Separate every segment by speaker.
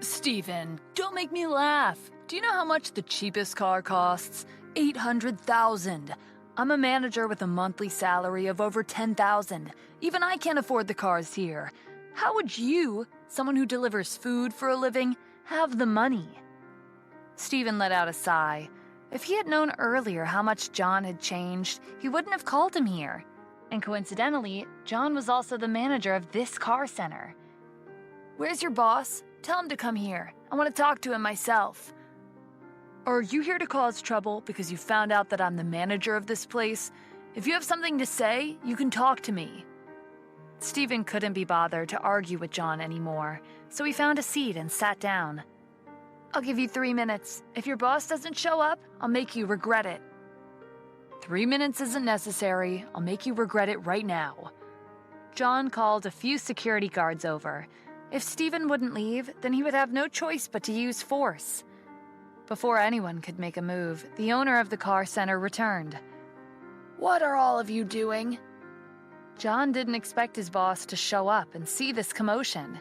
Speaker 1: Steven, don't make me laugh. Do you know how much the cheapest car costs? $800,000. I'm a manager with a monthly salary of over $10,000. Even I can't afford the cars here. How would you, someone who delivers food for a living, have the money? Steven let out a sigh. If he had known earlier how much John had changed, he wouldn't have called him here. And coincidentally, John was also the manager of this car center. Where's your boss? Tell him to come here. I want to talk to him myself. Are you here to cause trouble because you found out that I'm the manager of this place? If you have something to say, you can talk to me. Steven couldn't be bothered to argue with John anymore, so he found a seat and sat down. I'll give you 3 minutes. If your boss doesn't show up, I'll make you regret it. 3 minutes isn't necessary. I'll make you regret it right now. John called a few security guards over. If Steven wouldn't leave, then he would have no choice but to use force. Before anyone could make a move, the owner of the car center returned. What are all of you doing? John didn't expect his boss to show up and see this commotion.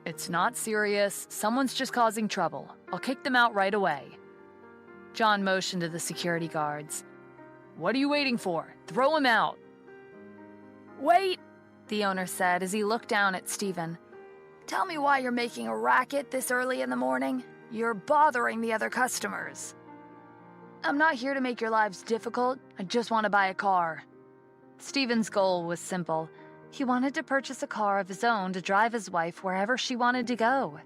Speaker 1: It's not serious. Someone's just causing trouble. I'll kick them out right away. John motioned to the security guards. What are you waiting for? Throw him out. Wait, the owner said as he looked down at Steven. Tell me why you're making a racket this early in the morning. You're bothering the other customers. I'm not here to make your lives difficult. I just want to buy a car. Steven's goal was simple. He wanted to purchase a car of his own to drive his wife wherever she wanted to go.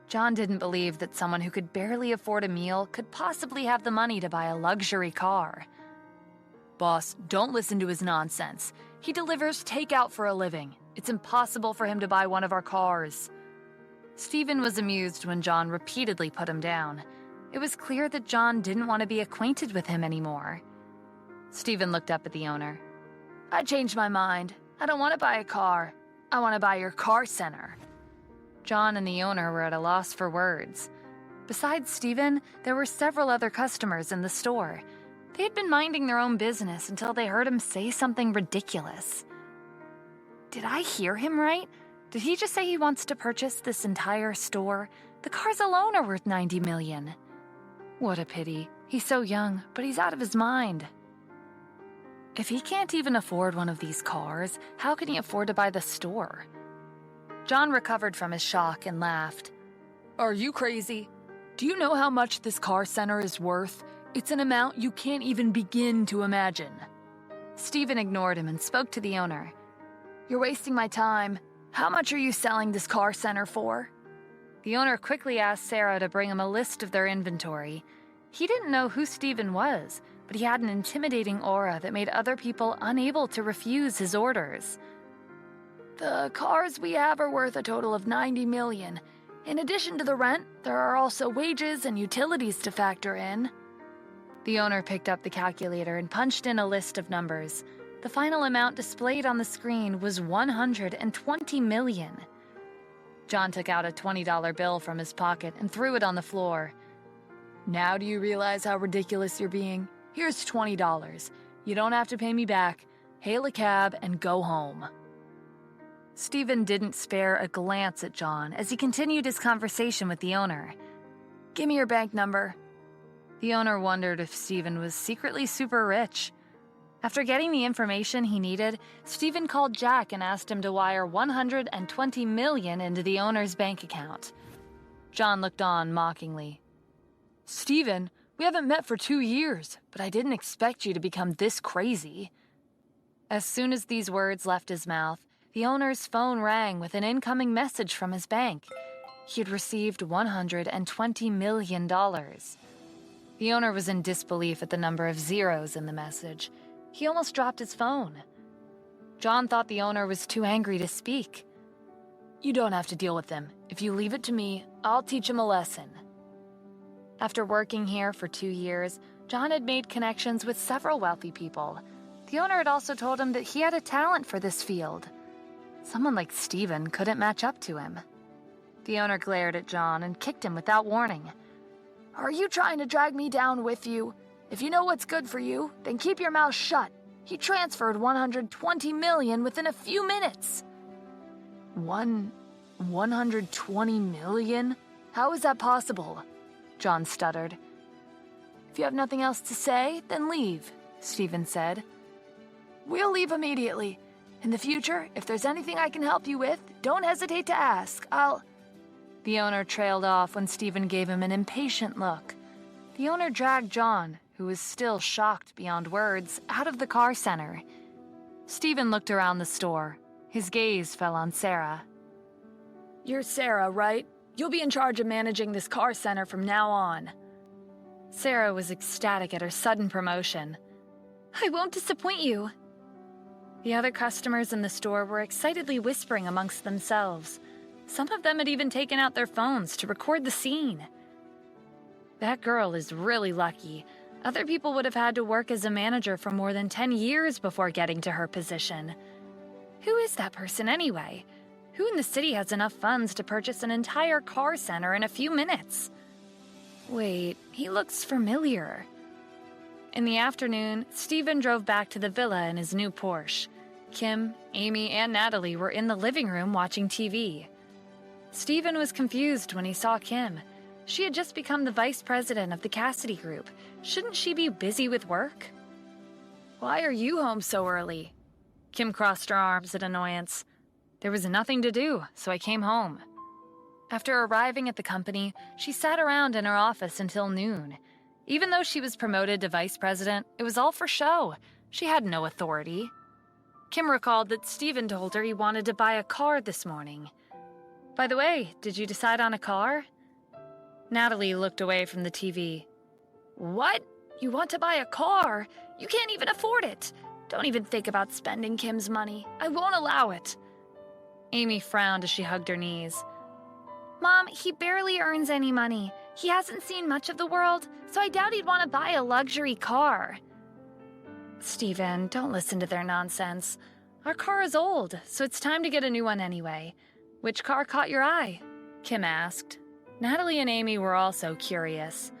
Speaker 1: John didn't believe that someone who could barely afford a meal could possibly have the money to buy a luxury car. Boss, don't listen to his nonsense. He delivers takeout for a living. It's impossible for him to buy one of our cars. Steven was amused when John repeatedly put him down. It was clear that John didn't want to be acquainted with him anymore. Steven looked up at the owner. I changed my mind. I don't want to buy a car. I want to buy your car center. John and the owner were at a loss for words. Besides Steven, there were several other customers in the store. They had been minding their own business until they heard him say something ridiculous. Did I hear him right? Did he just say he wants to purchase this entire store? The cars alone are worth $90 million. What a pity. He's so young, but he's out of his mind. If he can't even afford one of these cars, how can he afford to buy the store? John recovered from his shock and laughed. Are you crazy? Do you know how much this car center is worth? It's an amount you can't even begin to imagine. Steven ignored him and spoke to the owner. You're wasting my time. How much are you selling this car center for? The owner quickly asked Sarah to bring him a list of their inventory. He didn't know who Steven was, but he had an intimidating aura that made other people unable to refuse his orders. The cars we have are worth a total of $90 million. In addition to the rent, there are also wages and utilities to factor in. The owner picked up the calculator and punched in a list of numbers. The final amount displayed on the screen was $120 million. John took out a $20 bill from his pocket and threw it on the floor. Now do you realize how ridiculous you're being? Here's $20. You don't have to pay me back. Hail a cab and go home. Steven didn't spare a glance at John as he continued his conversation with the owner. Give me your bank number. The owner wondered if Steven was secretly super rich. After getting the information he needed, Steven called Jack and asked him to wire $120 million into the owner's bank account. John looked on mockingly. Steven, we haven't met for 2 years, but I didn't expect you to become this crazy. As soon as these words left his mouth, the owner's phone rang with an incoming message from his bank. He had received $120 million. The owner was in disbelief at the number of zeros in the message. He almost dropped his phone. John thought the owner was too angry to speak. You don't have to deal with him. If you leave it to me, I'll teach him a lesson. After working here for 2 years, John had made connections with several wealthy people. The owner had also told him that he had a talent for this field. Someone like Steven couldn't match up to him. The owner glared at John and kicked him without warning. Are you trying to drag me down with you? If you know what's good for you, then keep your mouth shut. He transferred $120 million within a few minutes. $120 million? How is that possible? John stuttered. If you have nothing else to say, then leave, Stephen said. We'll leave immediately. In the future, if there's anything I can help you with, don't hesitate to ask. The owner trailed off when Stephen gave him an impatient look. The owner dragged John, who was still shocked beyond words, out of the car center. Stephen looked around the store. His gaze fell on Sarah. You're Sarah, right? You'll be in charge of managing this car center from now on. Sarah was ecstatic at her sudden promotion. I won't disappoint you. The other customers in the store were excitedly whispering amongst themselves. Some of them had even taken out their phones to record the scene. That girl is really lucky. Other people would have had to work as a manager for more than 10 years before getting to her position. Who is that person anyway? Who in the city has enough funds to purchase an entire car center in a few minutes? Wait, he looks familiar. In the afternoon, Stephen drove back to the villa in his new Porsche. Kim, Amy, and Natalie were in the living room watching TV. Stephen was confused when he saw Kim. She had just become the vice president of the Cassidy Group. Shouldn't she be busy with work? Why are you home so early? Kim crossed her arms in annoyance. There was nothing to do, so I came home. After arriving at the company, she sat around in her office until noon. Even though she was promoted to vice president, it was all for show. She had no authority. Kim recalled that Stephen told her he wanted to buy a car this morning. By the way, did you decide on a car? Natalie looked away from the TV. What? You want to buy a car? You can't even afford it. Don't even think about spending Kim's money. I won't allow it. Amy frowned as she hugged her knees. Mom, he barely earns any money. He hasn't seen much of the world, so I doubt he'd want to buy a luxury car. Stephen, don't listen to their nonsense. Our car is old, so it's time to get a new one anyway. Which car caught your eye? Kim asked. Natalie and Amy were also curious.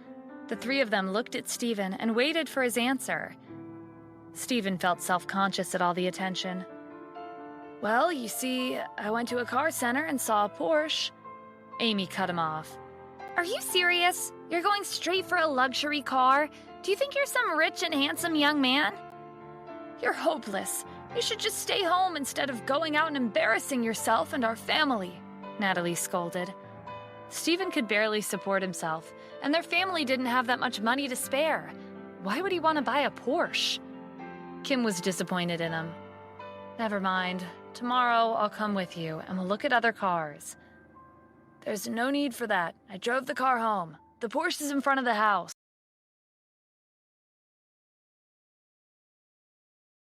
Speaker 1: The three of them looked at Stephen and waited for his answer. Stephen felt self-conscious at all the attention. Well, you see, I went to a car center and saw a Porsche. Amy cut him off. Are you serious? You're going straight for a luxury car? Do you think you're some rich and handsome young man? You're hopeless. You should just stay home instead of going out and embarrassing yourself and our family, Natalie scolded. Stephen could barely support himself, and their family didn't have that much money to spare. Why would he want to buy a Porsche? Kim was disappointed in him. Never mind. Tomorrow I'll come with you, and we'll look at other cars. There's no need for that. I drove the car home. The Porsche is in front of the house.